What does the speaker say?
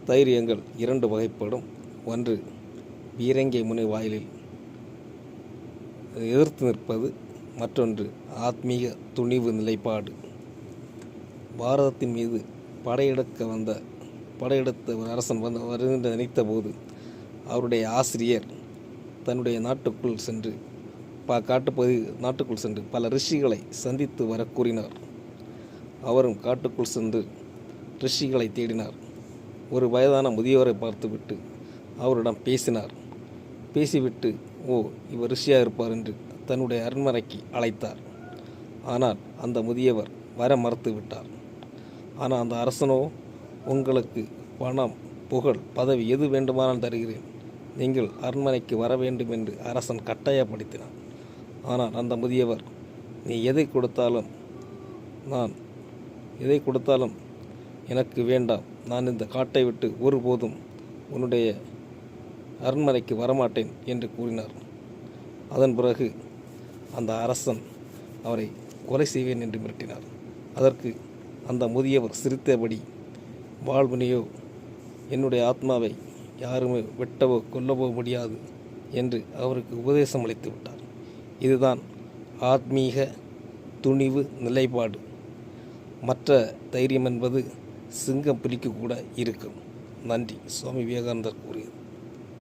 தைரியங்கள் இரண்டு வகைப்படும். ஒன்று பீரங்கி முனை வாயிலில் எதிர்த்து நிற்பது, மற்றொன்று ஆத்மீக துணிவு நிலைப்பாடு. பாரதத்தின் மீது படையெடுத்த ஒரு அரசன் வருகின்ற நினைத்த போது அவருடைய ஆசிரியர் தன்னுடைய நாட்டுக்குள் சென்று நாட்டுக்குள் சென்று பல ரிஷிகளை சந்தித்து வர கூறினார். அவரும் காட்டுக்குள் சென்று ரிஷிகளை தேடினார். ஒரு வயதான முதியவரை பார்த்துவிட்டு அவரிடம் பேசினார். பேசிவிட்டு இவர் ரிஷியாக இருப்பார் என்று தன்னுடைய அரண்மனைக்கு அழைத்தார். ஆனால் அந்த முதியவர் வர மறுத்து விட்டார். ஆனால் அந்த அரசனோ, உங்களுக்கு பணம், புகழ், பதவி எது வேண்டுமானால் தருகிறேன், நீங்கள் அரண்மனைக்கு வர வேண்டும் என்று அரசன் கட்டாயப்படுத்தினார். ஆனால் அந்த முதியவர், நீ எதை கொடுத்தாலும் எனக்கு வேண்டாம், நான் இந்த காட்டை விட்டு ஒருபோதும் உன்னுடைய அரண்மனைக்கு வரமாட்டேன் என்று கூறினார். அதன் பிறகு அந்த அரசன் அவரை கொலை செய்வேன் என்று மிரட்டினார். அதற்கு அந்த முதியவர் சிரித்தபடி, வாழ்வினையோ என்னுடைய ஆத்மாவை யாருமே வெட்டவோ கொல்லவோ முடியாது என்று அவருக்கு உபதேசம் அளித்து விட்டார். இதுதான் ஆத்மீக துணிவு நிலைப்பாடு. மற்ற தைரியம் என்பது சிங்கம் புலிக்கு கூட இருக்கும். நன்றி. சுவாமி விவேகானந்தர் கூறியது.